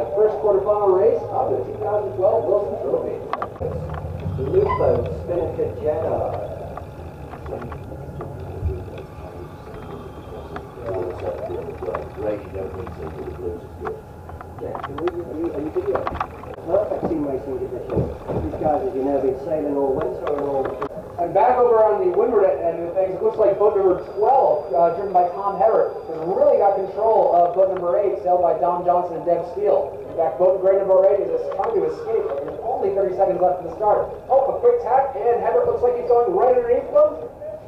the first quarterfinal race of the 2012 Wilson Trophy. The blue boat, Spinnaker Jedi. Yeah, are you video? Perfect team racing conditions. These guys, as you know, have been sailing all winter and all. And back over on the windward end of things, it looks like boat number 12, driven by Tom Hebert, has really got control of boat number 8, sailed by Dom Johnson and Deb Steele. In fact, boat grade number 8 is trying to escape. There's only 30 seconds left for the start. Oh, a quick tap, and Hebert looks like he's going right underneath them.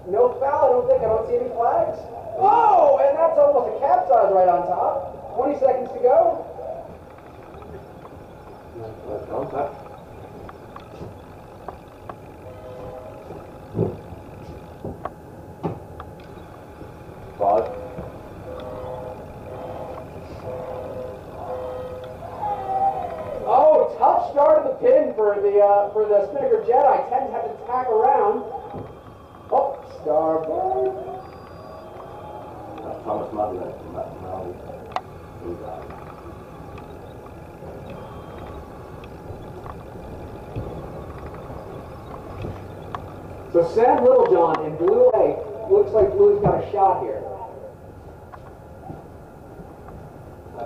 No foul, I don't think. I don't see any flags. Oh, and that's almost a capsize right on top. 20 seconds to go. Five. Oh, tough start of the pin for the Spinnaker Jedi. 10 had to tack around. Oh, starboard. Thomas Madden. So Sam Littlejohn in Blue A. Looks like Blue's got a shot here.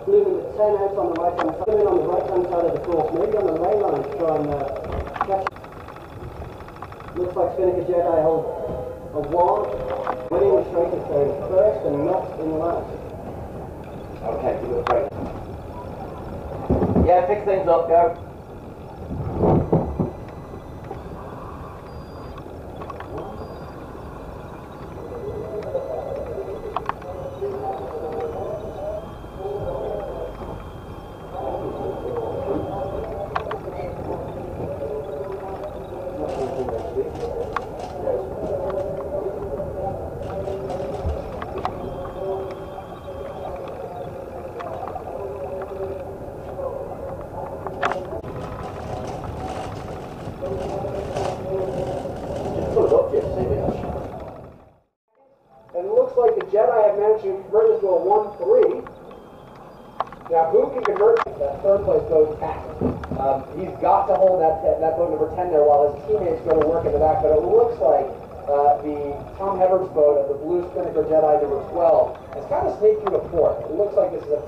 Blue number 10 out on the right hand side. On the right hand side of the course, maybe on the lay line to try and catch it. Looks like Spinnaker Jedi hold a 1. Winning the straight is going first and not in last. Okay, give it a break. Yeah, pick things up, go. And it looks like the Jedi have managed to convert this to a 1-3. Now, who can convert that third place boat tack? He's got to hold that boat number 10 there while his teammates go to work in the back. But it looks like the Tom Hebert's boat of the blue Spinnaker Jedi number 12 has kind of sneaked through the fourth. It looks like this is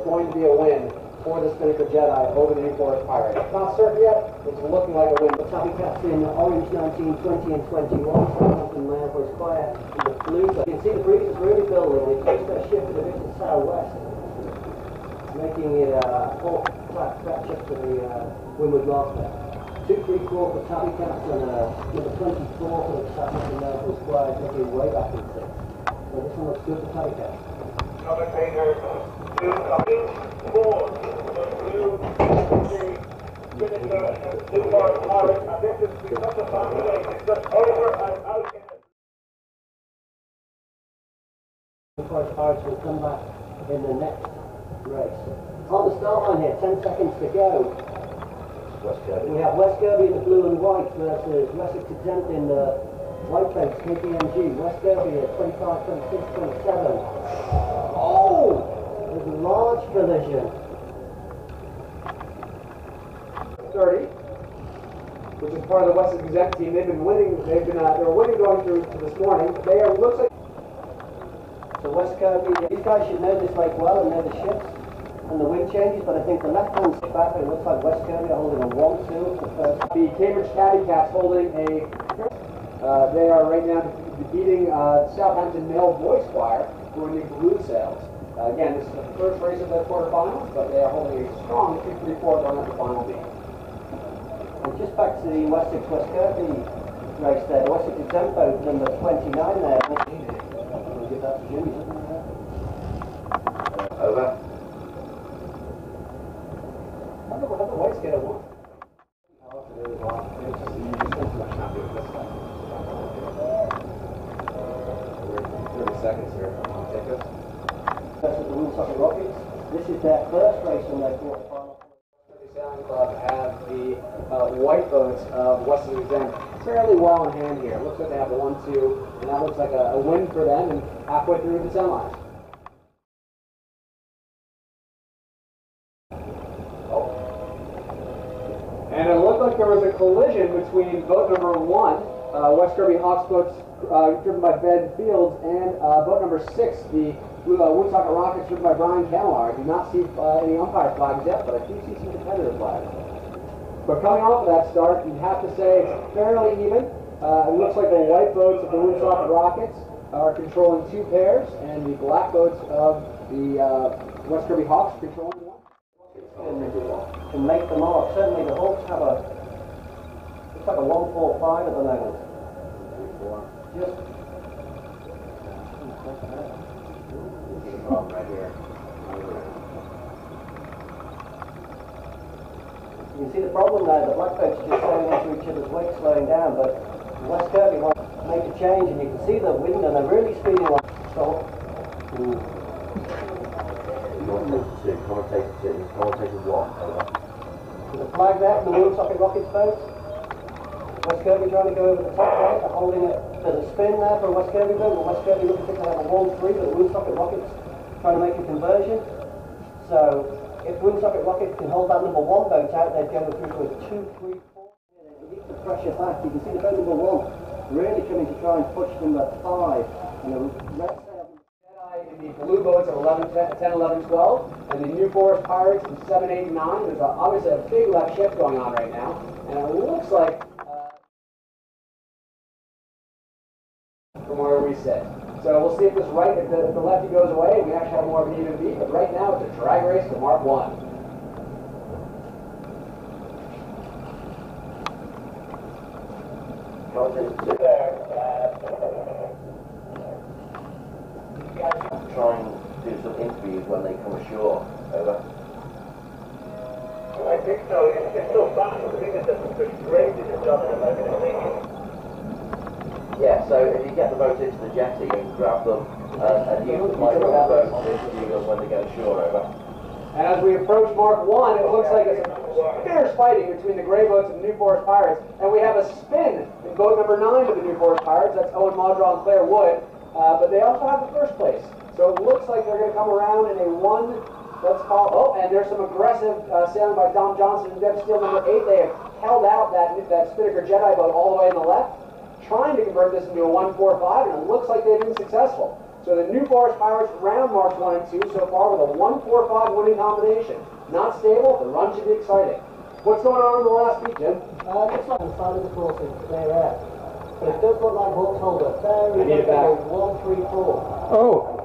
going to be a win for the Spinnaker Jedi over the New Forest Pirate. It's not certain yet. It's looking like a win. The Tabby Cats in orange 19, 20 and 21. Southampton there was quiet in the blue. But you can see the breeze is really building. It's just shifted a bit to southwest, making it a full flat stretch up to the windward mark there. 2-3-4 for Tabby Cats and number 24 for the Southampton there was quiet, taking way back in 6. So this one looks good for Tabby Cats. Commentator 2 4 blue, 3 Spinnaker and New Forest Pirate, and this is because of that race. It's just over and out in it. The Forest Pirates will come back in the next race. On the start line here, 10 seconds to go. We have West Kirby in the blue and white versus Wessex Exempt in the white base, KPMG. West Kirby at 25, 26, 27. Oh! There's a large collision. 30, which is part of the Wessex Exempt team. They've been winning. They were winning going through to this morning. They are looks like. So West Kirby, these guys should know this lake well and know the ships and the wind changes, but I think the left hand's back, and it looks like West Kirby are holding a 1-2 for first. The Cambridge Tabby Cats holding a. They are right now defeating Southampton Male Voice Choir, who are in the blue sails. Again, this is the first race of the quarterfinals, but they are holding a strong 2-3-4 going up the final B. And just back to the Wessex West Kirby race there, the Wessex Exempt boat number 29 there. We'll give that to Jimmy. Over. I wonder what the whites get at one. Seconds here. Take us. Versus the Woonsocket Rockets. This is their first race on their quarterfinal. The Sailing Club have the white boats of Wessex Exempt fairly well in hand here. Looks like they have a 1-2, and that looks like a win for them and halfway through the semis. like there was a collision between boat number 1, West Kirby Hawks boats driven by Ben Fields, and boat number 6, the Woonsocket Rockets driven by Brian Camelar. I do not see any umpire flags yet, but I do see some competitor flags. But coming off of that start, you'd have to say it's fairly even. It looks like the white boats of the Woonsocket Rockets are controlling 2 pairs, and the black boats of the West Kirby Hawks controlling 1. Can make the mark. Certainly the Hawks have a, looks like a 145 at the moment. Just right here. you can see the problem there. The black boats are just going into each other's wake, slowing down. But West Kirby wants to make a change, and you can see the wind, and they're really speeding like stop. Commentator 1, over. There's a flag there from the Woonsocket Rockets boats. West Kirby trying to go over the top right, they're holding it. There's a spin there for a West Kirby boat, but West Kirby looks like they have a 1-3, but the Woonsocket Rockets trying to make a conversion. So if Woonsocket Rockets can hold that number 1 boat out, they'd go through to a 2-3-4. They need to pressure back. You can see the boat number 1 really coming to try and push number 5. And the red In the blue boats of 11, 10, 11, 12, and the New Forest Pirates in 7, 8, and 9. There's obviously a big left shift going on right now, and it looks like from where we sit. So we'll see if this right, if the lefty goes away, we actually have more of an even beat. But right now, it's a drag race to Mark 1. Try and do some interviews when they come ashore. Over. I think so. It's so fast. I think it's just great to just jump in like in a thing. Yeah, so if you get the boat into the jetty and grab them and use the micro boat to interview them when they get ashore. Over. And as we approach Mark 1, it looks like it's a fierce fighting between the gray boats and the New Forest Pirates. And we have a spin in boat number 9 of the New Forest Pirates. That's Owen Maudraw and Claire Wood. But they also have the first place. So it looks like they're going to come around in a 1, let's call, oh, and there's some aggressive sailing by Dom Johnson and Deb Steele, number 8. They have held out that Spinnaker Jedi boat all the way on the left, trying to convert this into a 1-4-5, and it looks like they've been successful. So the New Forest Pirates round marks 1 and 2 so far with a 1-4-5 winning combination. Not stable, the run should be exciting. What's going on in the last beat, Jim? looks like the side of the course is clear out. But it does look like Hawks hold a very I need it back. 1-3-4. Oh.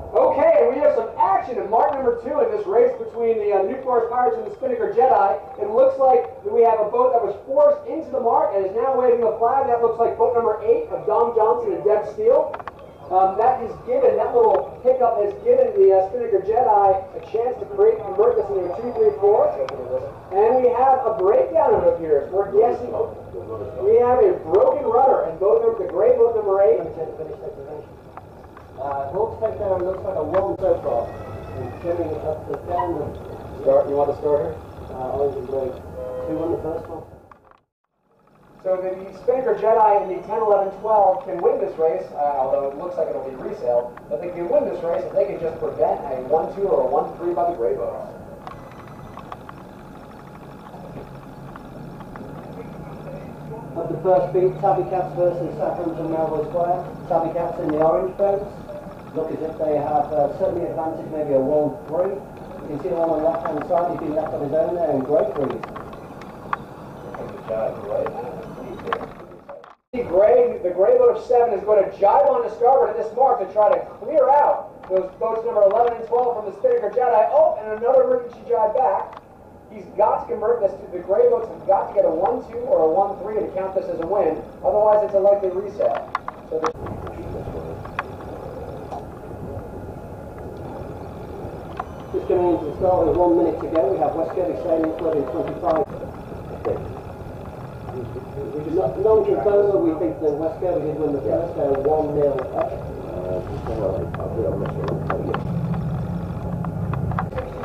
Okay, we have some action in mark number 2 in this race between the New Forest Pirates and the Spinnaker Jedi. It looks like we have a boat that was forced into the mark and is now waving a flag. That looks like boat number 8 of Dom Johnson and Deb Steele. That little hiccup has given the Spinnaker Jedi a chance to convert this into a 2-3-4. And we have a breakdown, it appears. We're guessing. We have a broken rudder and the gray boat number 8. Hawks take there, looks like a 1 so far. And turning it up to down the Start. You want the starter? orange and blue. 2 on the first one. So the Spinnaker Jedi in the 10, 11, 12 can win this race, although it looks like it'll be resale. But they can win this race if they can just prevent a 1-2 or a 1-3 by the gray boats. Of the first beat, Tabby Cats versus Saffrons and Melrose Square. Tabby Cats in the orange boats. Look as if they have certainly advantage, maybe a 1-3. You can see the one on the left hand side, he's been left on his own there and great breeze. The gray boat of 7 is going to jibe on the starboard at this mark to try to clear out those boats number 11 and 12 from the Spinnaker Jedi. Oh, and another emergency jibe back. He's got to convert this to the gray boats have got to get a 1-2 or a 1-3 to count this as a win. Otherwise, it's a likely resale. So Just coming into the start with 1 minute to go, we have West Kirby sailing flood in 25. Non-confirmed, we think that West Kirby did win the first, they're 1-0 up.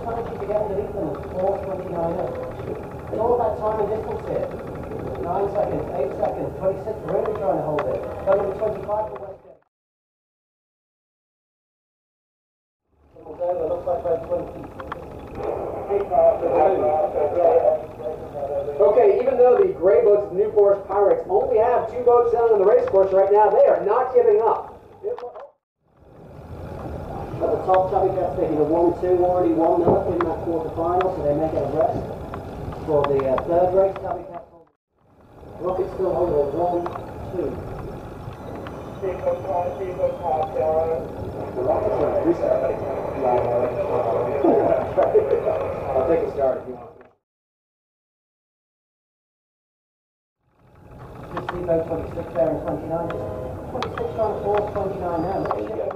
Managing to get underneath them, 4:29 up. It's all about time and distance here. 9 seconds, 8 seconds, 26, really trying to hold it. Go number 25 for West Kirby. It's over, looks like we're 20. Okay, even though the gray boats of the New Forest Pirates only have 2 boats sailing on the race course right now, they are not giving up. At the top, Tabby Cat's taking a 1-2, already 1-0 in that quarter-final, so they may get a rest. For the third race, Tabby Cat's holding. Rocket's still holding a 1-2. Sequence 5, sequence 5, Sarah. The Rockets are a restart. I'll take a start if you want. Just leave out 26 there and 29. 26 trying to force 29 now. There you go.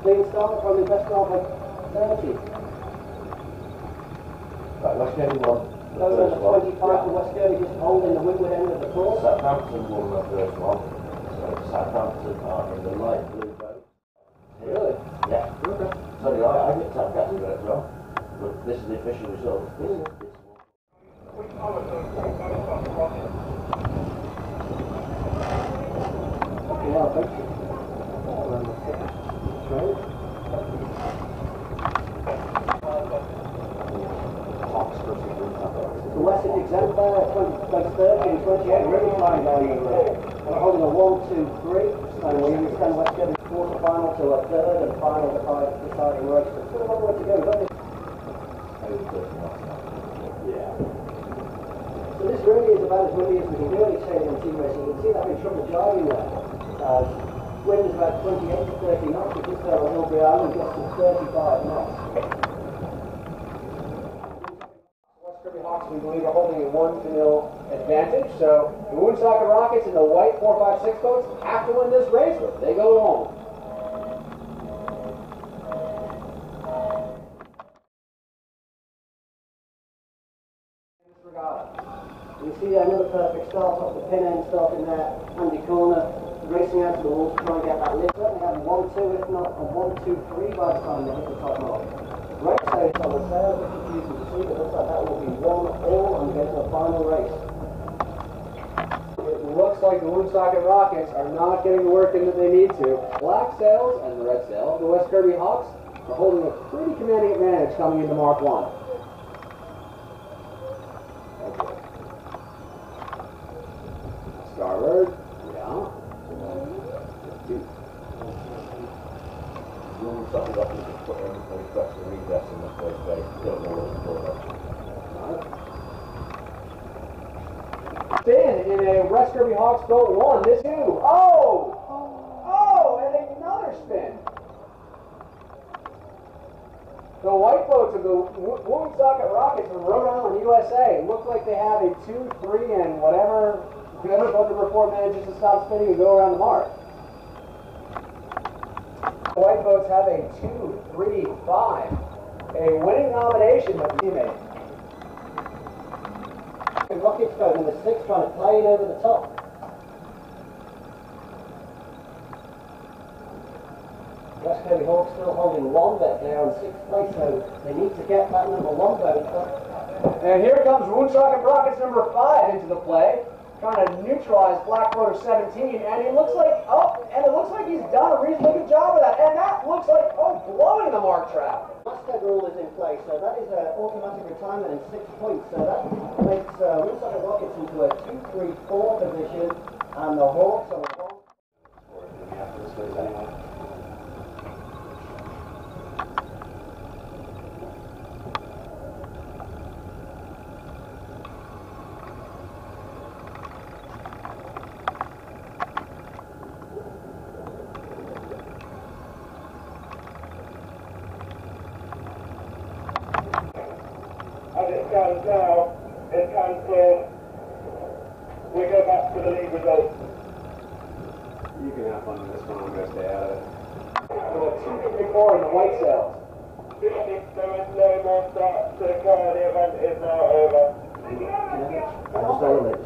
Clean start, probably best start by 30. Right, West Derby won the Those are first the one. 25 for West Derby, just holding the windward end of the course. Southampton won the first one. So Southampton are in the light blue boat. Really? Yeah. Okay. Sorry, I think Southampton got it wrong. But this is the official result. Yeah, thank you. The West is exempt there, 30 and 28, really flying down the road. They're holding a 1-2-3, and we understand West Devon's quarter-final to a third and final deciding race. There's still a long way to go, don't they? Yeah. So this really is about as windy as we can do any stadium team racing. You can see they're having trouble driving there. Wind is about 28 to 30 knots, but just there on Hilbury Island gets to 35 knots. West Kirby Hawks, we believe, are holding a 1-0 advantage. So the Woonsocket Rockets and the white 4-5-6 boats have to win this race, or they go home. You see another perfect start off the pin end, starting there, Andy Corner, racing out to the wall to try and get that lift. Certainly having 1-2, if not a 1-2-3 by the time they hit the top mark. Great sails on the sails, it's confusing to see, but looks like that will be 1-all and get to the final race. It looks like the Woonsocket Rockets are not getting the work in that they need to. Black sails and the red sails, the West Kirby Hawks, are holding a pretty commanding advantage coming into Mark 1. Starboard, yeah. You'll start with us to put in a request for redress in the first race. Don't know what it's called. Spin in a West Kirby Hawks boat 1, this 2. Oh! Oh, and another spin. The white boats of the Woonsocket Rockets from Rhode Island, USA, look like they have a 2, 3, and whatever boat number 4 manages to stop spinning and go around the mark. The white boats have a 2, 3, 5. A winning nomination with the teammate. The Rockets boat in the 6 trying to play it over the top. West Kirby Hawks still holding 1 bet there on 6th place, so they need to get that number 1 boat. And here comes Woonsocket Rockets number 5 into the play, trying to neutralize Black Motor 17, and it looks like he's done a reasonably good job of that, and that looks like, blowing the mark trap. Masthead rule is in place, so that is an automatic retirement in 6 points, so that makes Woonsocket Rockets into a 2-3-4 position, and the Hawks are on 1. As it stands now, it's cancelled. We go back to the league results. You can have fun with this one, I'm going to stay out of it. With a 2, 3, 4 in the white sails. There is no more starts to occur. The event is now over. I just don't know,